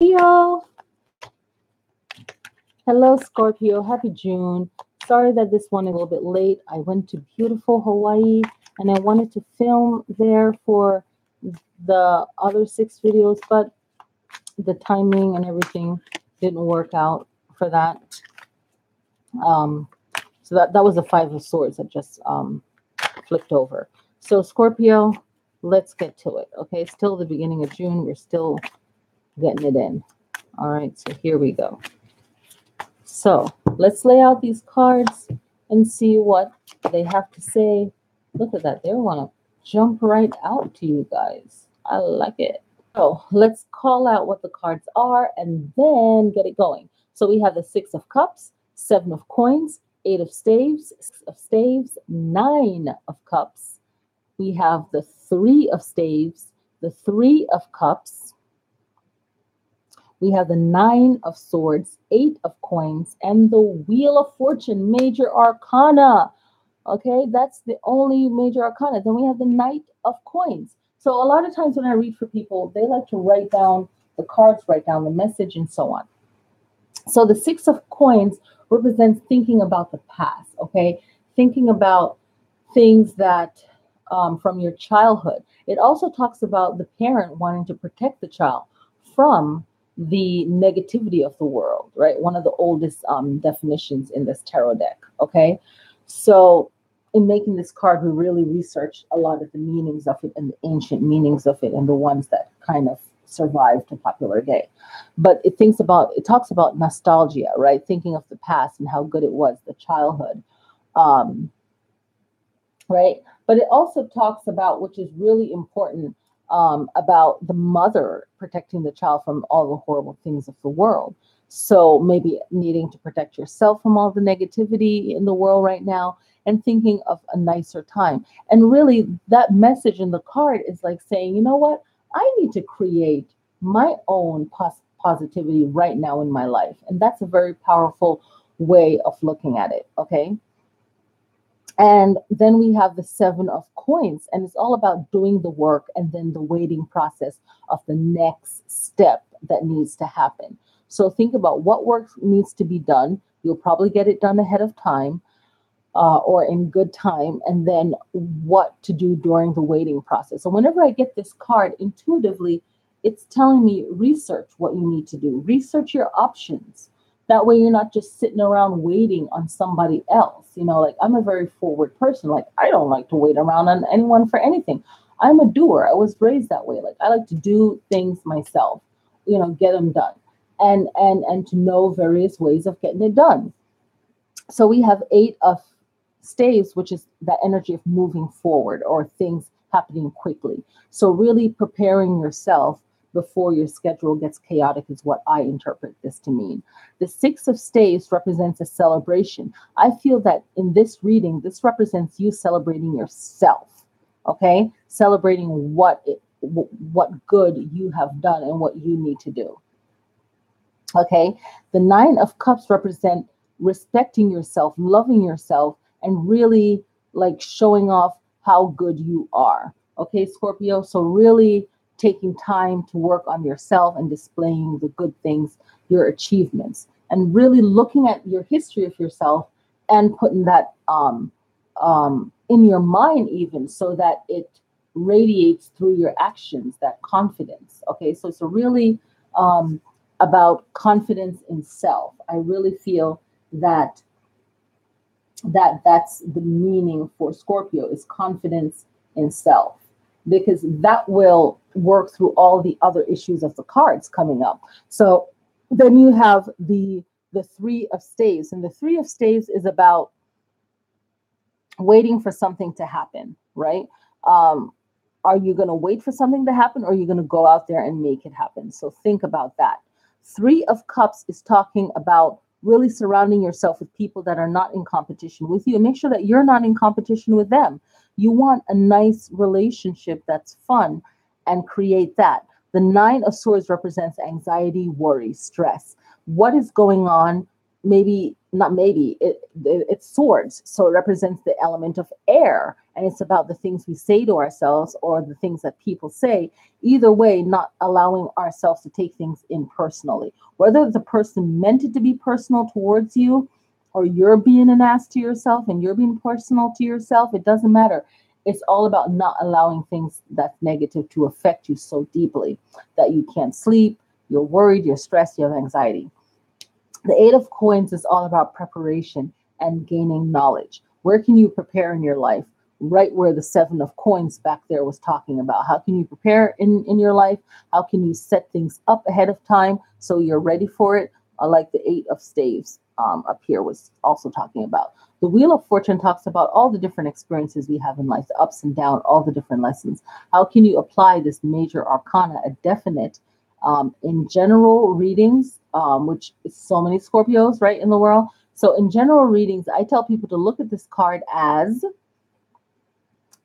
Yo, hello Scorpio, happy June. Sorry that this one is a little bit late. I went to beautiful Hawaii and I wanted to film there for the other 6 videos, but the timing and everything didn't work out for that. Um, so that was the Five of Swords that just flipped over. So Scorpio, let's get to it. Okay, still the beginning of June. We're still getting it in. All right, so here we go. So let's lay out these cards and see what they have to say. Look at that. They want to jump right out to you guys. I like it. So let's call out what the cards are and then get it going. So we have the Six of Cups, Seven of Coins, Eight of Staves, Nine of Cups. We have the Three of Staves, the Three of Cups. We have the Nine of Swords, Eight of Coins, and the Wheel of Fortune, Major Arcana. Okay, that's the only Major Arcana. Then we have the Knight of Coins. So a lot of times when I read for people, they like to write down the cards, write down the message, and so on. So the Six of Coins represents thinking about the past, okay? Thinking about things that from your childhood. It also talks about the parent wanting to protect the child from the negativity of the world, right? One of the oldest definitions in this tarot deck, okay? So in making this card, we really researched a lot of the meanings of it and the ancient meanings of it and the ones that kind of survived to popular day. But it talks about nostalgia, right? Thinking of the past and how good it was, the childhood. Um, right? But it also talks about, which is really important, about the mother protecting the child from all the horrible things of the world. So maybe needing to protect yourself from all the negativity in the world right now and thinking of a nicer time. And really, that message in the card is like saying, you know what? I need to create my own positivity right now in my life. And that's a very powerful way of looking at it. Okay. And then we have the Seven of Coins, and it's all about doing the work and then the waiting process of the next step that needs to happen. So think about what work needs to be done. You'll probably get it done ahead of time or in good time, and then what to do during the waiting process. So whenever I get this card, intuitively, it's telling me research what you need to do, research your options. That way you're not just sitting around waiting on somebody else. You know, like I'm a very forward person. Like I don't like to wait around on anyone for anything. I'm a doer. I was raised that way. Like I like to do things myself, get them done. And to know various ways of getting it done. So we have Eight of Staves, which is that energy of moving forward or things happening quickly. So really preparing yourself before your schedule gets chaotic is what I interpret this to mean. The Six of Staves represents a celebration. I feel that in this reading, this represents you celebrating yourself, okay? Celebrating what good you have done and what you need to do. Okay, the Nine of Cups represent respecting yourself, loving yourself, and really like showing off how good you are. Okay, Scorpio. So really taking time to work on yourself and displaying the good things, your achievements, and really looking at your history of yourself and putting that in your mind, even so that it radiates through your actions, that confidence. Okay, so it's a really about confidence in self. I really feel that that's the meaning for Scorpio is confidence in self because that will work through all the other issues of the cards coming up. So then you have the Three of Staves, and the Three of Staves is about waiting for something to happen, right? Um, are you going to wait for something to happen or are you going to go out there and make it happen? So think about that. Three of Cups is talking about really surrounding yourself with people that are not in competition with you and make sure that you're not in competition with them. You want a nice relationship that's fun and create that. The Nine of Swords represents anxiety, worry, stress. What is going on maybe not maybe it's swords, so it represents the element of air, and it's about the things we say to ourselves or the things that people say. Either way, not allowing ourselves to take things impersonally, whether the person meant it to be personal towards you or you're being an ass to yourself and you're being personal to yourself. It doesn't matter. It's all about not allowing things that's negative to affect you so deeply that you can't sleep, you're worried, you're stressed, you have anxiety. The Eight of Coins is all about preparation and gaining knowledge. Where can you prepare in your life? Right where the Seven of Coins back there was talking about. How can you prepare in your life? How can you set things up ahead of time so you're ready for it? Like the Eight of Staves up here was also talking about. The Wheel of Fortune talks about all the different experiences we have in life, the ups and downs, all the different lessons. How can you apply this major arcana, a definite in general readings, which is so many Scorpios, right, in the world. So in general readings, I tell people to look at this card as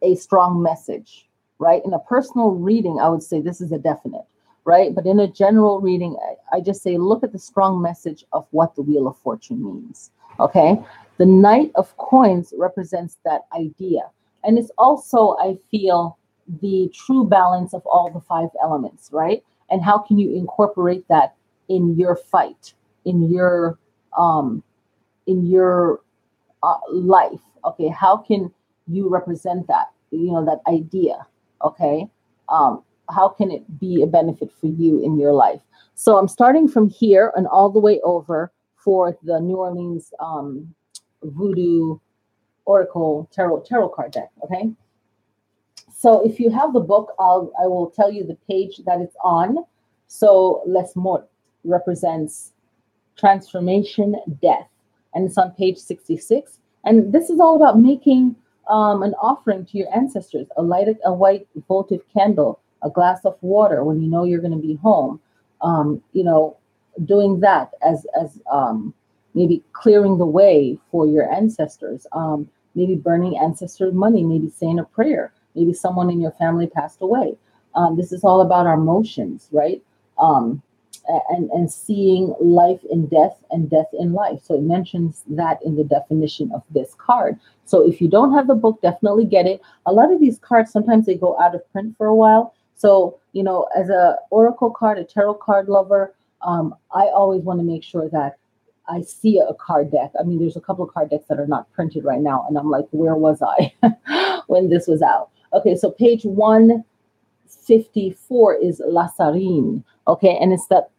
a strong message, right? In a personal reading, I would say this is a definite, right? But in a general reading, I just say look at the strong message of what the Wheel of Fortune means, okay? The Knight of Coins represents that idea. And it's also, I feel, the true balance of all the five elements, right? And how can you incorporate that in your fight, in your um, life? Okay, how can you represent that? You know, that idea. Okay, how can it be a benefit for you in your life? So I'm starting from here and all the way over for the New Orleans Voodoo Oracle tarot card deck. Okay, so if you have the book, I will tell you the page that it's on. So Les Morts represents transformation, death, and it's on page 66. And this is all about making an offering to your ancestors: a white votive candle, a glass of water when you know you're going to be home. You know, doing that as maybe clearing the way for your ancestors. Maybe burning ancestor money, maybe saying a prayer, maybe someone in your family passed away. This is all about our emotions, right? Um, and seeing life in death and death in life. So it mentions that in the definition of this card. So if you don't have the book, definitely get it. A lot of these cards, sometimes they go out of print for a while. So, you know, as a oracle card, a tarot card lover, I always want to make sure that I see a card deck. I mean, there's a couple of card decks that are not printed right now. And I'm like, where was I when this was out? Okay, so page 154 is La Sarine. Okay, and it's that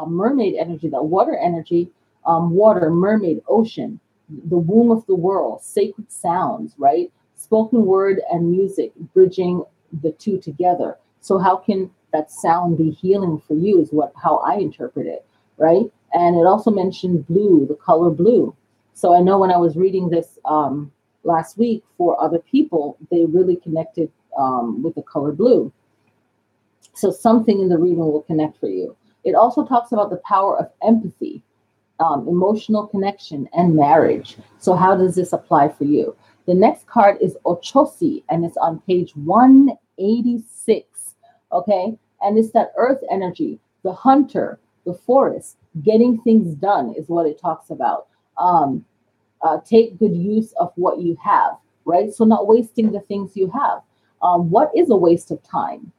mermaid energy, that water energy, water, mermaid, ocean, the womb of the world, sacred sounds, right? Spoken word and music, bridging the two together. So how can that sound be healing for you? Is what how I interpret it, right? And it also mentioned blue, the color blue. So I know when I was reading this last week for other people, they really connected with the color blue. So something in the reading will connect for you. It also talks about the power of empathy, emotional connection, and marriage. So how does this apply for you? The next card is Ochosi, and it's on page 186. Okay, and it's that earth energy, the hunter, the forest, getting things done is what it talks about. Um, take good use of what you have, right? So not wasting the things you have. What is a waste of time?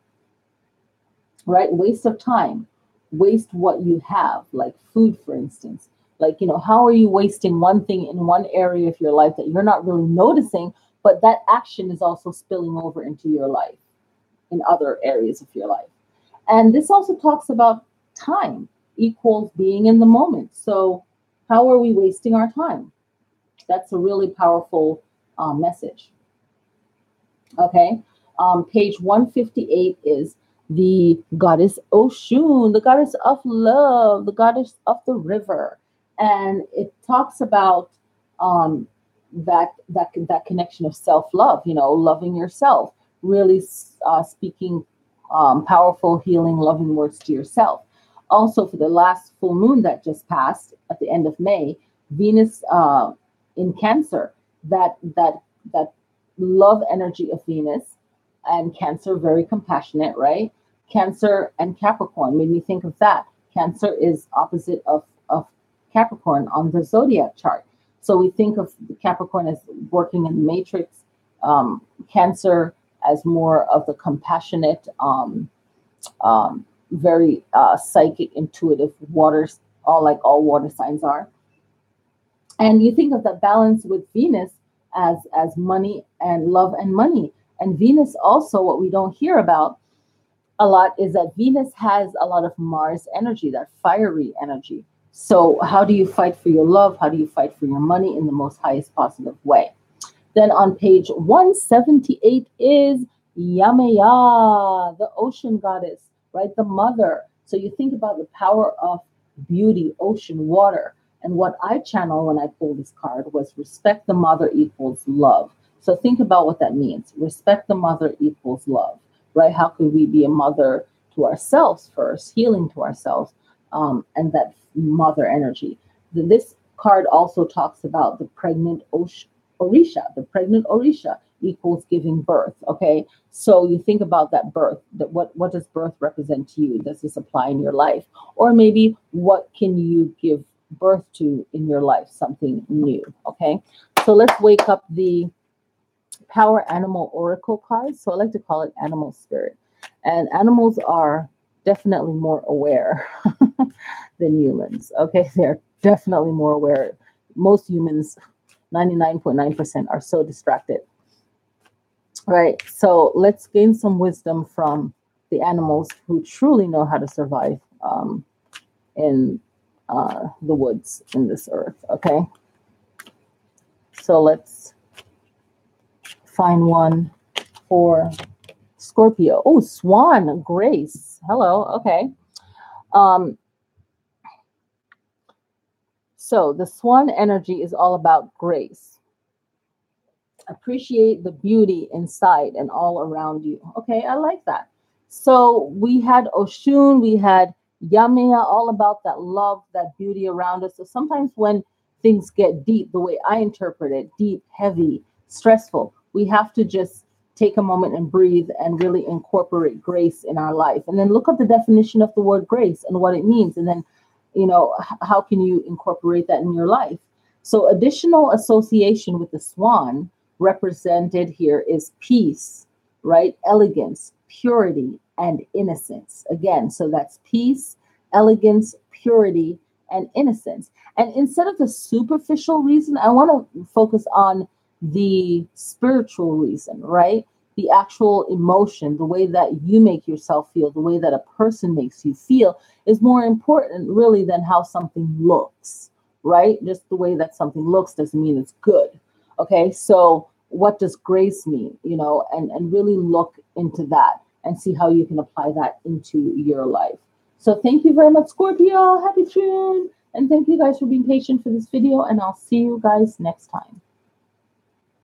Right? Waste of time. Waste what you have, like food, for instance. Like, you know, how are you wasting one thing in one area of your life that you're not really noticing, but that action is also spilling over into your life in other areas of your life? And this also talks about time equals being in the moment. So, how are we wasting our time? That's a really powerful message. Okay. Page 158 is the goddess Oshun, the goddess of love, the goddess of the river. And it talks about that connection of self-love, you know, loving yourself, really speaking powerful, healing, loving words to yourself. Also, for the last full moon that just passed at the end of May, Venus in Cancer, that love energy of Venus and Cancer, very compassionate, right? Cancer and Capricorn made me think of that. Cancer is opposite of Capricorn on the zodiac chart. So we think of the Capricorn as working in the matrix, Cancer as more of the compassionate, very psychic, intuitive waters, all water signs are. And you think of that balance with Venus as money and love and money. And Venus also, what we don't hear about a lot is that Venus has a lot of Mars energy, that fiery energy. So how do you fight for your love? How do you fight for your money in the most highest positive way? Then on page 178 is Yamaya, the ocean goddess, right? The mother. So you think about the power of beauty, ocean, water. And what I channel when I pull this card was respect the mother equals love. So think about what that means. Respect the mother equals love, right? How could we be a mother to ourselves first, healing to ourselves, and that mother energy. This card also talks about the pregnant Orisha. The pregnant Orisha equals giving birth. Okay, so you think about that birth. That what does birth represent to you? Does this apply in your life, or maybe what can you give birth to in your life? Something new. Okay, so let's wake up the Power Animal Oracle cards. So I like to call it Animal Spirit, and animals are definitely more aware than humans. Okay, they're definitely more aware. Most humans, 99.9%, are so distracted. Right. So let's gain some wisdom from the animals who truly know how to survive in the woods in this earth. Okay. So let's find one for Scorpio. Oh, Swan, Grace. Hello. Okay. So the Swan energy is all about grace. Appreciate the beauty inside and all around you. Okay, I like that. So we had Oshun, we had Yamia, all about that love, that beauty around us. So sometimes when things get deep, the way I interpret it, deep, heavy, stressful, we have to just take a moment and breathe and really incorporate grace in our life. And then look up the definition of the word grace and what it means. And then, how can you incorporate that in your life? So additional association with the swan represented here is peace, right? Elegance, purity, and innocence. Again, so that's peace, elegance, purity, and innocence. And instead of the superficial reason, I want to focus on the spiritual reason, right? The actual emotion, the way that you make yourself feel, the way that a person makes you feel is more important really than how something looks, right? Just the way that something looks doesn't mean it's good. Okay, so what does grace mean? And really look into that and see how you can apply that into your life. So thank you very much, Scorpio. Happy June. And thank you guys for being patient for this video. And I'll see you guys next time.